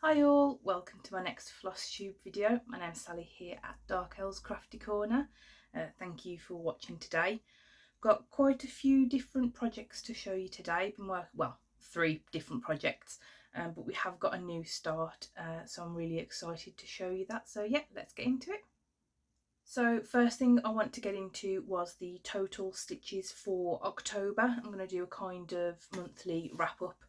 Hi all, welcome to my next Flosstube video. My name's Sally here at Dark Elves Crafty Corner. Thank you for watching today. Got quite a few different projects to show you today. Been working, well, 3 different projects, but we have got a new start, so I'm really excited to show you that. So yeah, let's get into it. So first thing I want to get into was the total stitches for October. I'm going to do a kind of monthly wrap up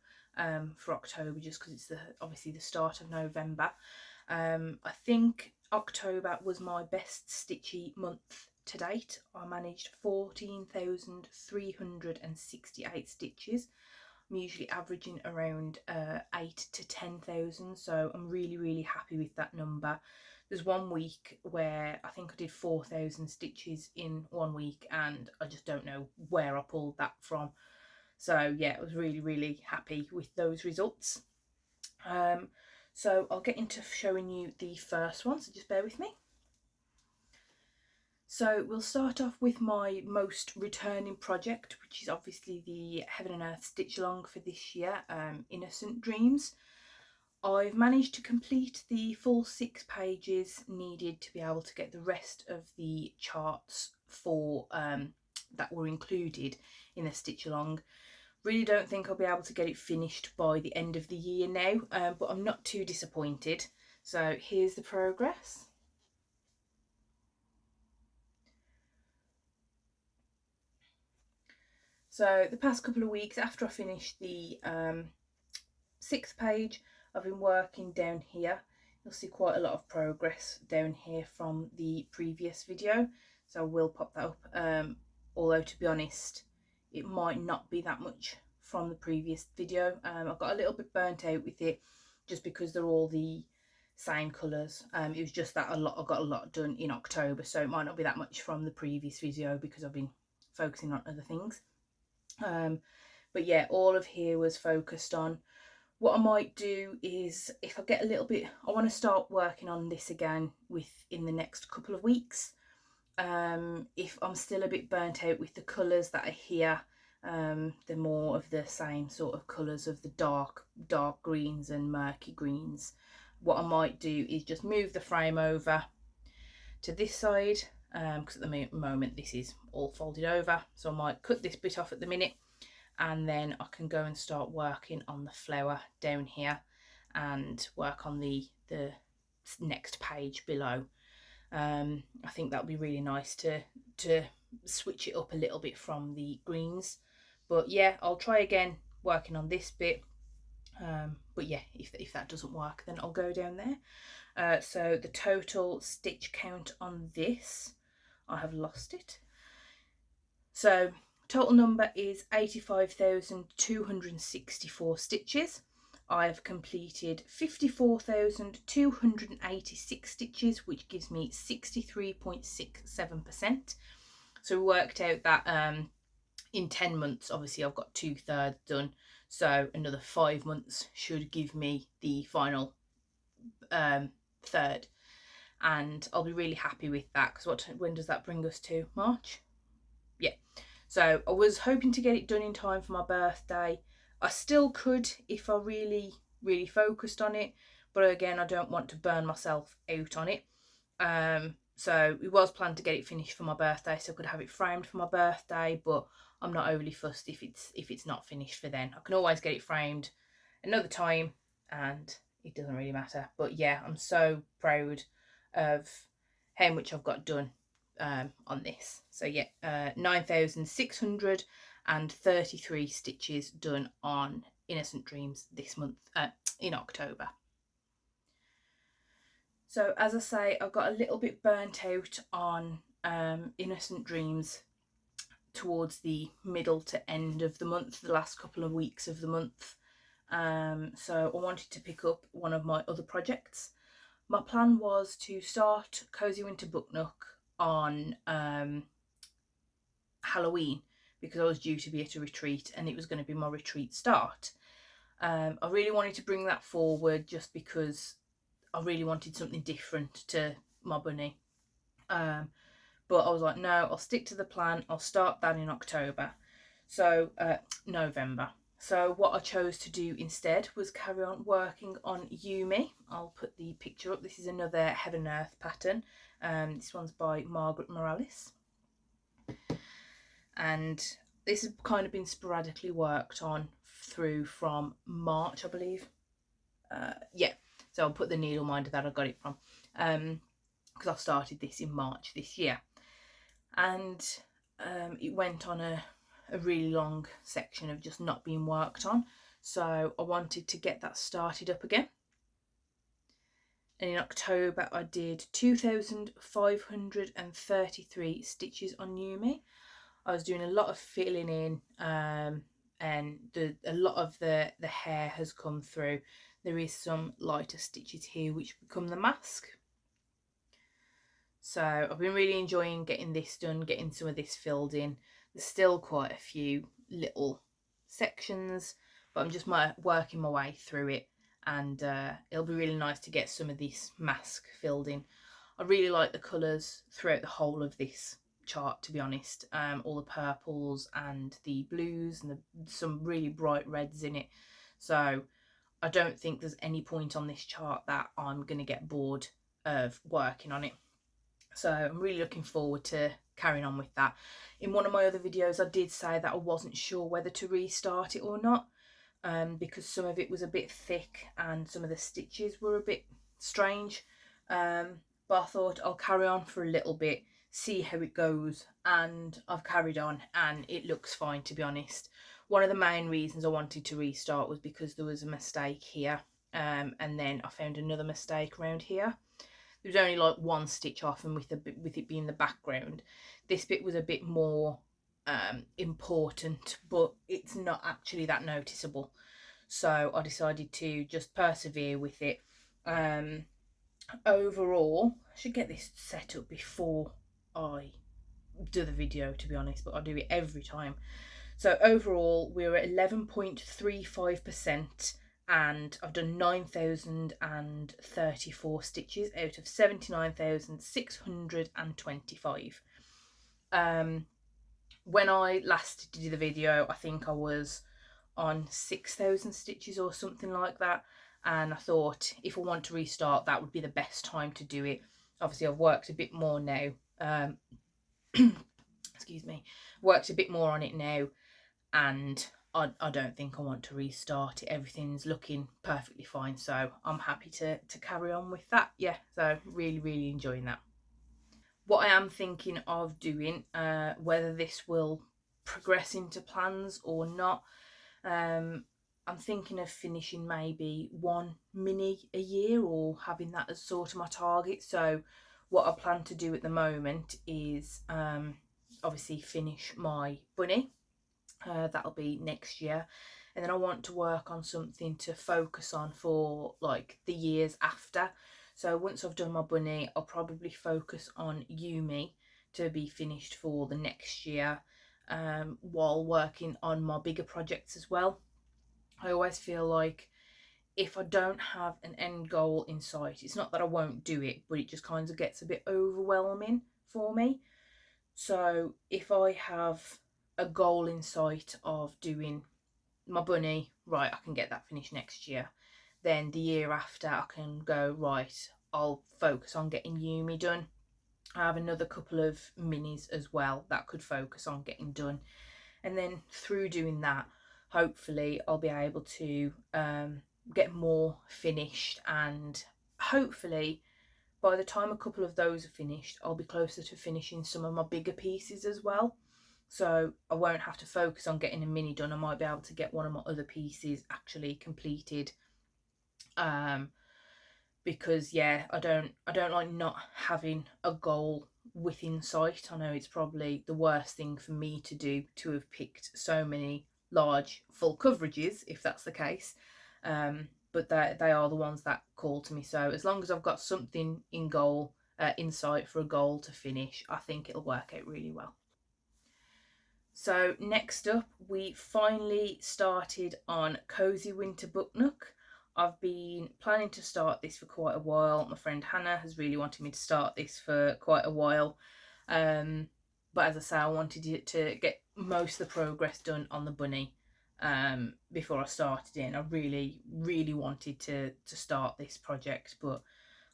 for October, just because it's obviously the start of November. I think October was my best stitchy month to date. I managed 14,368 stitches. I'm usually averaging around 8 to 10,000, so I'm really happy with that number. There's one week where I think I did 4,000 stitches in 1 week, and I just don't know where I pulled that from. So yeah, I was really happy with those results. So I'll get into showing you the first one, so just bear with me. So we'll start off with my most returning project, which is obviously the Heaven and Earth stitch along for this year, Innocent Dreams. I've managed to complete the full 6 pages needed to be able to get the rest of the charts for that were included in the stitch along. Really don't think I'll be able to get it finished by the end of the year now, but I'm not too disappointed. So here's the progress. So the past couple of weeks after I finished the 6th page, I've been working down here. You'll see quite a lot of progress down here from the previous video, so I will pop that up, although to be honest it might not be that much from the previous video. I got a little bit burnt out with it just because they're all the same colours. It was just that I got a lot done in October, so it might not be that much from the previous video because I've been focusing on other things. But yeah, all of here was focused on. What I might do is, if I get a little bit, I want to start working on this again within the next couple of weeks. If I'm still a bit burnt out with the colours that are here, they're more of the same sort of colours of the dark greens and murky greens. What I might do is just move the frame over to this side, because at the moment this is all folded over, so I might cut this bit off at the minute, and then I can go and start working on the flower down here and work on the next page below. I think that would be really nice to switch it up a little bit from the greens. But yeah, I'll try again working on this bit. But yeah, if that doesn't work, then I'll go down there. So the total stitch count on this, I have lost it. So total number is 85,264 stitches. I've completed 54,286 stitches, which gives me 63.67%. So we worked out that in 10 months, obviously I've got 2/3 done, so another 5 months should give me the final third, and I'll be really happy with that, because when does that bring us to? March? Yeah. So I was hoping to get it done in time for my birthday. I still could if I really focused on it, but again, I don't want to burn myself out on it. So it was planned to get it finished for my birthday, so I could have it framed for my birthday, but I'm not overly fussed if it's not finished for then. I can always get it framed another time and it doesn't really matter. But yeah, I'm so proud of how much I've got done on this. So yeah, 9,633 stitches done on Innocent Dreams this month, in October. So as I say, I got a little bit burnt out on Innocent Dreams towards the middle to end of the month, the last couple of weeks of the month. So I wanted to pick up one of my other projects. My plan was to start Cozy Winter Book Nook on Halloween, because I was due to be at a retreat and it was going to be my retreat start. I really wanted to bring that forward just because I really wanted something different to my bunny. But I was like, no, I'll stick to the plan. I'll start that in October. So November. So what I chose to do instead was carry on working on Yumi. I'll put the picture up. This is another Heaven and Earth pattern. This one's by Margaret Morales. And this has kind of been sporadically worked on through from March, I believe. Yeah, so I'll put the needle minder that I got it from, because I started this in March this year. And it went on a really long section of just not being worked on, so I wanted to get that started up again. And in October I did 2,533 stitches on Yumi. I was doing a lot of filling in, and a lot of the hair has come through. There is some lighter stitches here which become the mask. So I've been really enjoying getting this done, getting some of this filled in. There's still quite a few little sections, but I'm just working my way through it, and it'll be really nice to get some of this mask filled in. I really like the colours throughout the whole of this chart, to be honest. All the purples and the blues and some really bright reds in it. So I don't think there's any point on this chart that I'm going to get bored of working on it. So I'm really looking forward to carrying on with that. In one of my other videos I did say that I wasn't sure whether to restart it or not, because some of it was a bit thick and some of the stitches were a bit strange, but I thought I'll carry on for a little bit, see how it goes, and I've carried on and it looks fine, to be honest. One of the main reasons I wanted to restart was because there was a mistake here, and then I found another mistake around here. There was only like one stitch off, and with it being the background, this bit was a bit more important, but it's not actually that noticeable. So I decided to just persevere with it. Overall, I should get this set up before I do the video, to be honest, but I do it every time. So overall we're at 11.35%, and I've done 9,034 stitches out of 79,625. When I last did the video, I think I was on 6,000 stitches or something like that, and I thought if I want to restart, that would be the best time to do it. Obviously I've worked a bit more now, excuse me, worked a bit more on it now, and I don't think I want to restart it. Everything's looking perfectly fine, so I'm happy to carry on with that. Yeah, so really enjoying that. What I am thinking of doing, whether this will progress into plans or not, I'm thinking of finishing maybe one mini a year, or having that as sort of my target. So what I plan to do at the moment is obviously finish my bunny. That'll be next year, and then I want to work on something to focus on for like the years after. So once I've done my bunny, I'll probably focus on Yumi to be finished for the next year, while working on my bigger projects as well. I always feel like if I don't have an end goal in sight, it's not that I won't do it, but it just kind of gets a bit overwhelming for me. So if I have a goal in sight of doing my bunny, right, I can get that finished next year. Then the year after I can go, right, I'll focus on getting Yumi done. I have another couple of minis as well that could focus on getting done. And then through doing that, hopefully I'll be able to get more finished, and hopefully by the time a couple of those are finished, I'll be closer to finishing some of my bigger pieces as well. So I won't have to focus on getting a mini done. I might be able to get one of my other pieces actually completed. Because yeah, I don't like not having a goal within sight. I know it's probably the worst thing for me to do, to have picked so many large full coverages, if that's the case. But they are the ones that call to me. So as long as I've got something in sight for a goal to finish, I think it'll work out really well. So next up, we finally started on Cozy Winter Book Nook. I've been planning to start this for quite a while. My friend Hannah has really wanted me to start this for quite a while. But as I say, I wanted it to get most of the progress done on the bunny. before I started in. I really wanted to start this project, but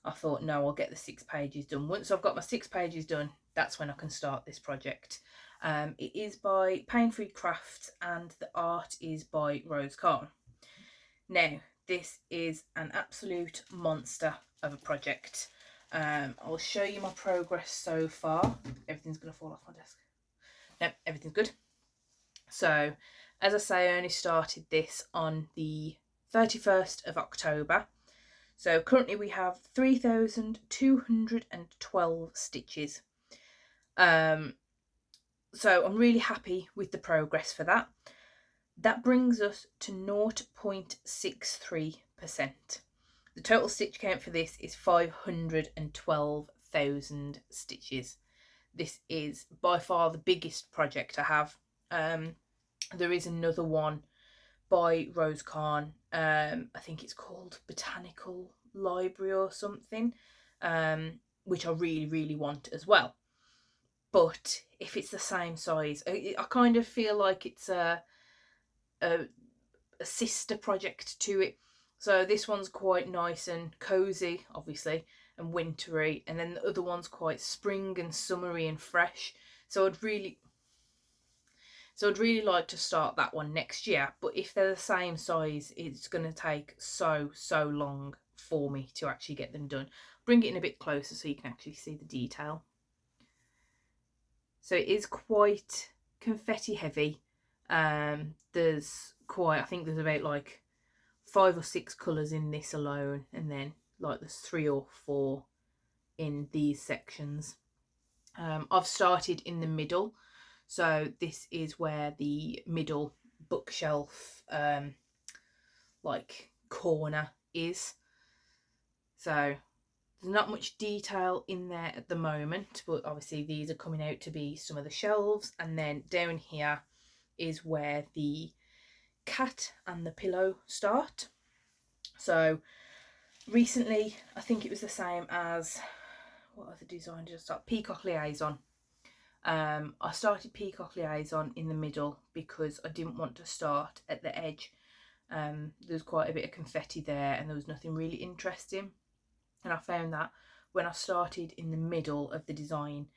I thought, no, I'll get the 6 pages done. Once I've got my 6 pages done, that's when I can start this project. It is by Pain Free Crafts and the art is by Rose Khan. Now, this is an absolute monster of a project. I'll show you my progress so far. Everything's going to fall off my desk. No, everything's good. So, as I say, I only started this on the 31st of October. So currently we have 3,212 stitches. So I'm really happy with the progress for that. That brings us to 0.63%. The total stitch count for this is 512,000 stitches. This is by far the biggest project I have. There is another one by Rose Khan. I think it's called Botanical Library or something, which I really want as well. But if it's the same size, I kind of feel like it's a sister project to it. So this one's quite nice and cozy, obviously, and wintry, and then the other one's quite spring and summery and fresh. So I'd really like to start that one next year, but if they're the same size, it's going to take so long for me to actually get them done. Bring it in a bit closer so you can actually see the detail. So it is quite confetti heavy. There's I think there's about like 5 or 6 colours in this alone, and then like there's 3 or 4 in these sections. I've started in the middle. So this is where the middle bookshelf like corner is. So there's not much detail in there at the moment, but obviously these are coming out to be some of the shelves. And then down here is where the cat and the pillow start. So recently, I think it was the same as, what other design did I start? Peacock Liaison. I started Peacock Liaison in the middle because I didn't want to start at the edge. There's quite a bit of confetti there and there was nothing really interesting. And I found that when I started in the middle of the design,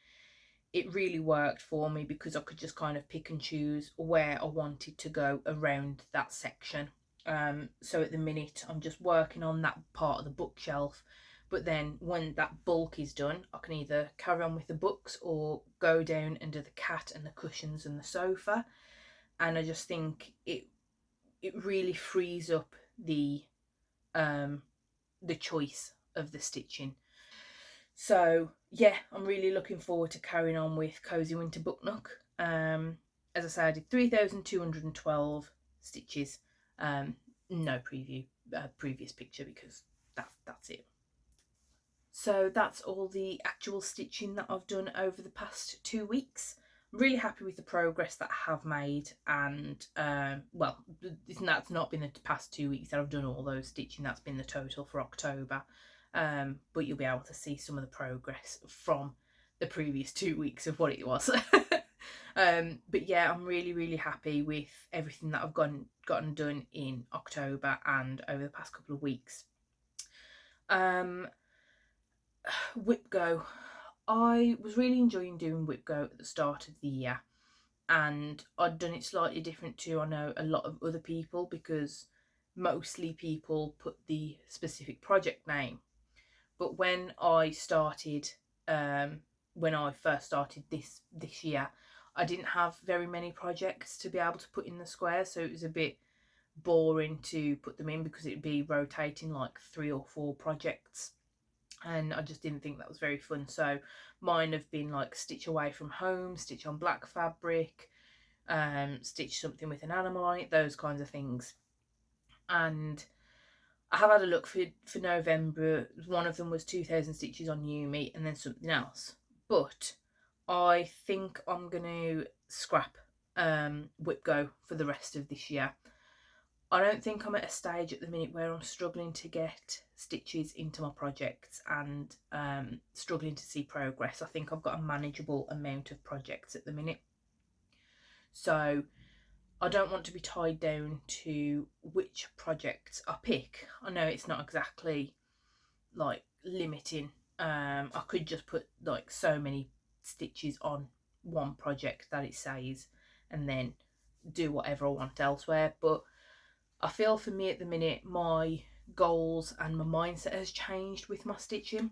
it really worked for me because I could just kind of pick and choose where I wanted to go around that section. So at the minute, I'm just working on that part of the bookshelf. But then when that bulk is done, I can either carry on with the books or go down and do the cat and the cushions and the sofa. And I just think it really frees up the choice of the stitching. So yeah, I'm really looking forward to carrying on with Cozy Winter Book Nook. As I said, I did 3,212 stitches. No previous picture because that's it. So that's all the actual stitching that I've done over the past 2 weeks. I'm really happy with the progress that I have made, and well, that's not been the past 2 weeks that I've done all those stitching. That's been the total for October. But you'll be able to see some of the progress from the previous 2 weeks of what it was. But yeah, I'm really happy with everything that I've gotten done in October and over the past couple of weeks. Whip Go. I was really enjoying doing Whip Go at the start of the year, and I'd done it slightly different to, I know, a lot of other people, because mostly people put the specific project name. But when I started, when I first started this year, I didn't have very many projects to be able to put in the square, so it was a bit boring to put them in because it'd be rotating like 3 or 4 projects, and I just didn't think that was very fun. So mine have been like stitch away from home, stitch on black fabric, stitch something with an animal on it, those kinds of things. And I have had a look for November. One of them was 2,000 stitches on Yumi and then something else. But I think I'm going to scrap Whip Go for the rest of this year. I don't think I'm at a stage at the minute where I'm struggling to get stitches into my projects and struggling to see progress. I think I've got a manageable amount of projects at the minute. So I don't want to be tied down to which projects I pick. I know it's not exactly like limiting. I could just put like so many stitches on one project that it says, and then do whatever I want elsewhere. But I feel for me at the minute, my goals and my mindset has changed with my stitching.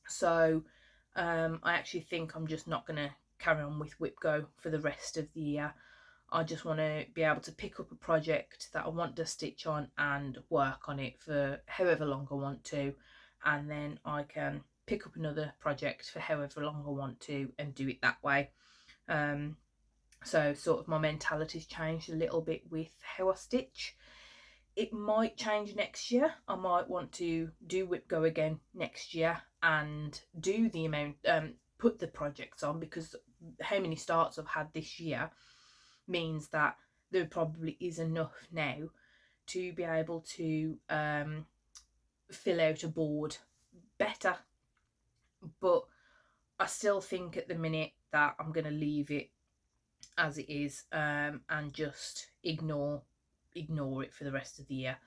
So I actually think I'm just not going to carry on with Whip Go for the rest of the year. I just want to be able to pick up a project that I want to stitch on and work on it for however long I want to, and then I can pick up another project for however long I want to and do it that way. So sort of my mentality's changed a little bit with how I stitch. It might change next year. I might want to do Whip Go again next year and do the amount, put the projects on, because how many starts I've had this year means that there probably is enough now to be able to fill out a board better. But I still think at the minute that I'm going to leave it as it is, and just ignore it for the rest of the year,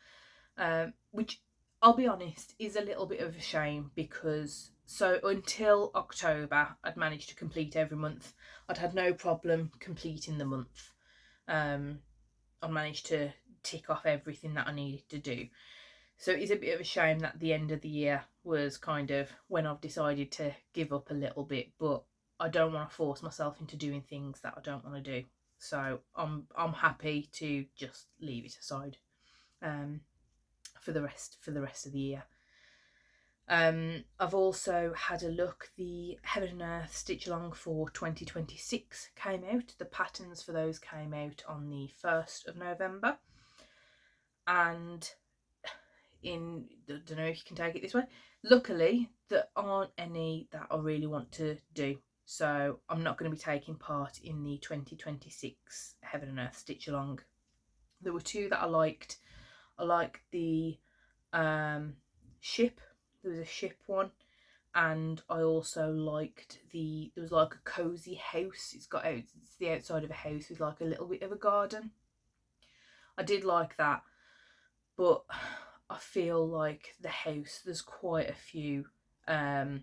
which I'll be honest is a little bit of a shame, because so until October I'd managed to complete every month. I'd had no problem completing the month. I managed to tick off everything that I needed to do. So it is a bit of a shame that the end of the year was kind of when I've decided to give up a little bit, but I don't want to force myself into doing things that I don't want to do. So I'm happy to just leave it aside for the rest of the year. I've also had a look. The Heaven and Earth Stitch Along for 2026 came out. The patterns for those came out on the 1st of November. And I don't know if you can take it this way, luckily there aren't any that I really want to do. So I'm not going to be taking part in the 2026 Heaven and Earth Stitch Along. There were two that I liked. I liked the ship. There was a ship one, and I also liked there was like a cozy house. It's the outside of a house with like a little bit of a garden. I did like that, but I feel like the house, there's quite a few other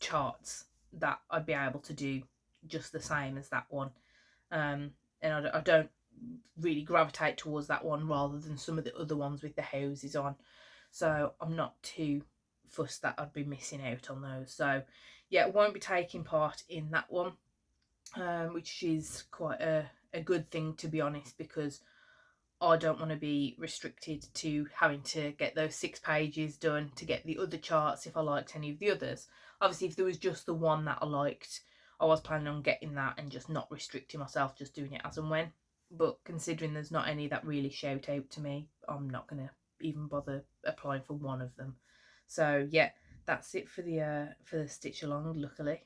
charts that I'd be able to do just the same as that one, and I don't really gravitate towards that one rather than some of the other ones with the houses on. So I'm not too fussed that I'd be missing out on those. So yeah, I won't be taking part in that one, which is quite a good thing, to be honest, because I don't want to be restricted to having to get those 6 pages done to get the other charts if I liked any of the others. Obviously, if there was just the one that I liked, I was planning on getting that and just not restricting myself, just doing it as and when. But considering there's not any that really shout out to me, I'm not going to even bother applying for one of them. So yeah, that's it for the stitch along, luckily.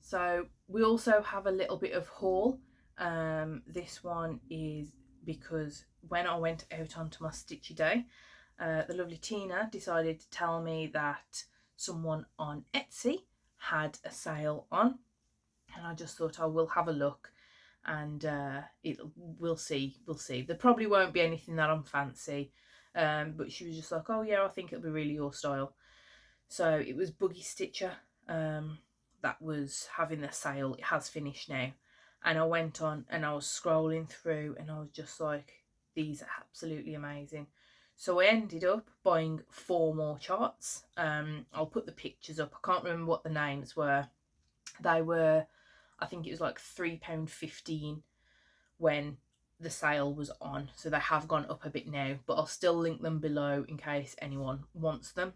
So we also have a little bit of haul. This one is because when I went out onto my stitchy day, the lovely Tina decided to tell me that someone on Etsy had a sale on, and I just thought I will have a look, and we'll see. There probably won't be anything that I'm fancy, but she was just like, oh yeah, I think it'll be really your style. So it was Buggy Stitcher that was having the sale. It has finished now, and I went on and I was scrolling through and I was just like, these are absolutely amazing. So I ended up buying 4 more charts. I'll put the pictures up. I can't remember what the names were. They were, I think it was like £3.15 when the sale was on, so they have gone up a bit now, but I'll still link them below in case anyone wants them.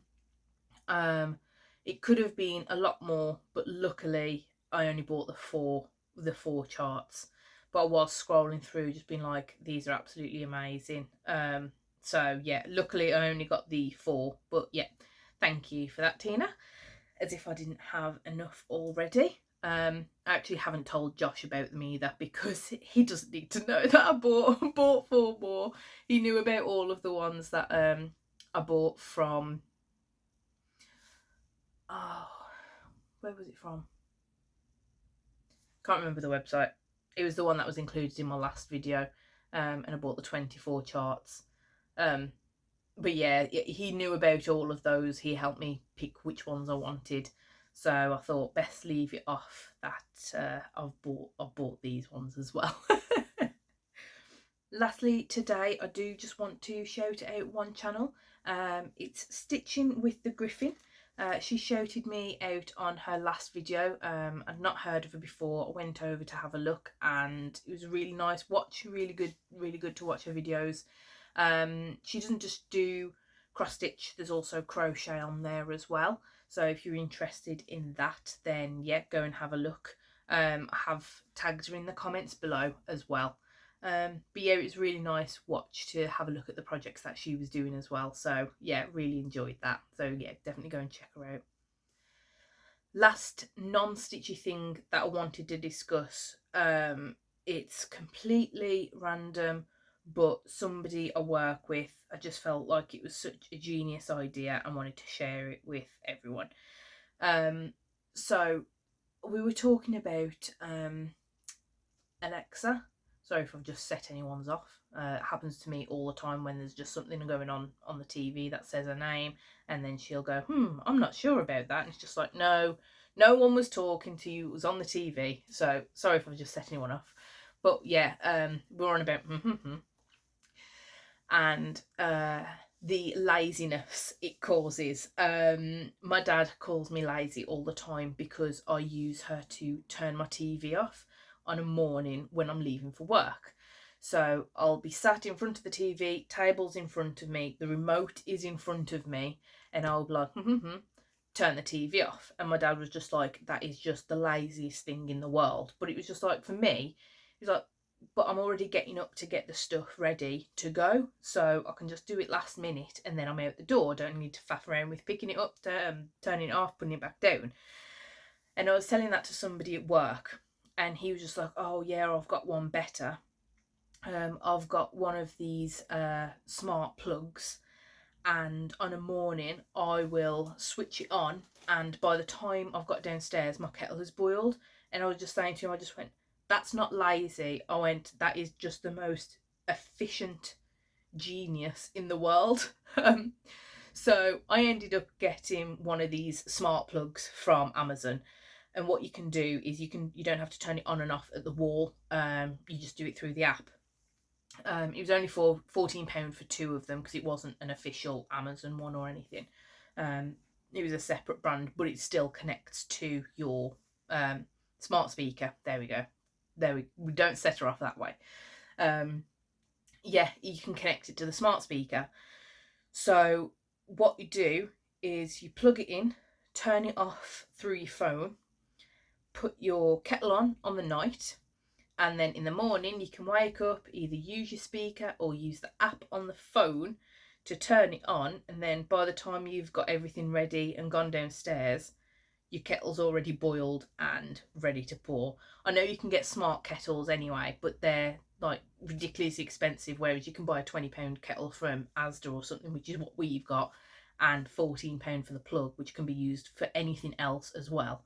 It could have been a lot more, but luckily I only bought the four charts. But I was scrolling through, just being like, these are absolutely amazing. So yeah, luckily I only got the 4. But yeah, thank you for that, Tina. As if I didn't have enough already. I actually haven't told Josh about them either, because he doesn't need to know that I bought 4 more. He knew about all of the ones that I bought from, oh, where was it from? Can't remember the website. It was the one that was included in my last video, and I bought the 24 charts. But yeah, he knew about all of those. He helped me pick which ones I wanted. So I thought best leave it off that I've bought these ones as well. Lastly, today I do just want to shout out one channel. It's Stitching with the Griffin. She shouted me out on her last video. I'd not heard of her before. I went over to have a look and it was a really nice watch. Really good to watch her videos. She doesn't just do cross stitch, there's also crochet on there as well. So if you're interested in that, then yeah, go and have a look. I have tagged her in the comments below as well. But yeah, it was really nice watch to have a look at the projects that she was doing as well. So yeah, really enjoyed that. So yeah, definitely go and check her out. Last non-stitchy thing that I wanted to discuss, it's completely random, but somebody I work with, I just felt like it was such a genius idea and wanted to share it with everyone. So we were talking about Alexa. Sorry if I've just set anyone's off. It happens to me all the time when there's just something going on the TV that says her name, and then she'll go, I'm not sure about that. And it's just like, no one was talking to you, it was on the TV. So sorry if I've just set anyone off. But yeah, we're on about and the laziness it causes. My dad calls me lazy all the time because I use her to turn my TV off on a morning when I'm leaving for work. So I'll be sat in front of the TV, table's in front of me, the remote is in front of me, and I'll be like, turn the TV off. And my dad was just like, that is just the laziest thing in the world. But it was just like, for me, he's like, but I'm already getting up to get the stuff ready to go, so I can just do it last minute and then I'm out the door. Don't need to faff around with picking it up, turning it off, putting it back down. And I was telling that to somebody at work and he was just like, oh yeah, I've got one better. I've got one of these smart plugs, and on a morning I will switch it on, and by the time I've got downstairs my kettle has boiled. And I was just saying to him, I just went, that's not lazy. I went, that is just the most efficient genius in the world. So I ended up getting one of these smart plugs from Amazon, and what you can do is you don't have to turn it on and off at the wall. You just do it through the app. It was only for £14 for two of them because it wasn't an official Amazon one or anything. It was a separate brand, but it still connects to your smart speaker. There we go. We don't set her off that way. Yeah, you can connect it to the smart speaker. So what you do is you plug it in, turn it off through your phone, put your kettle on the night, and then in the morning you can wake up, either use your speaker or use the app on the phone to turn it on, and then by the time you've got everything ready and gone downstairs, your kettle's already boiled and ready to pour. I know you can get smart kettles anyway, but they're like ridiculously expensive, whereas you can buy a £20 kettle from Asda or something, which is what we've got, and £14 for the plug, which can be used for anything else as well.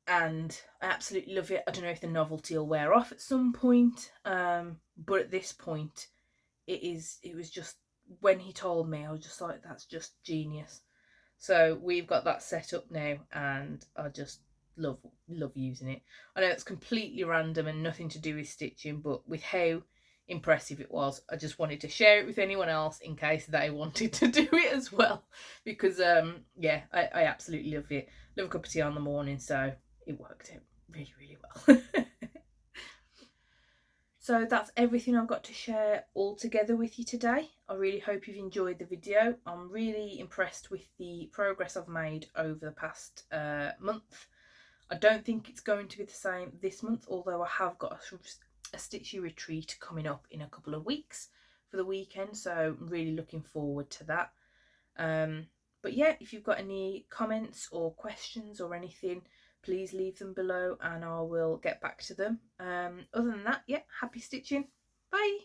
And I absolutely love it. I don't know if the novelty will wear off at some point, but at this point it was just, when he told me, I was just like, that's just genius. So we've got that set up now and I just love using it. I know it's completely random and nothing to do with stitching, but with how impressive it was, I just wanted to share it with anyone else in case they wanted to do it as well, because yeah, I absolutely love it. Love a cup of tea on the morning, so it worked out really well. So that's everything I've got to share all together with you today. I really hope you've enjoyed the video. I'm really impressed with the progress I've made over the past month. I don't think it's going to be the same this month, although I have got a stitchy retreat coming up in a couple of weeks for the weekend, so I'm really looking forward to that. But yeah, if you've got any comments or questions or anything, please leave them below and I will get back to them. Other than that, yeah, happy stitching. Bye.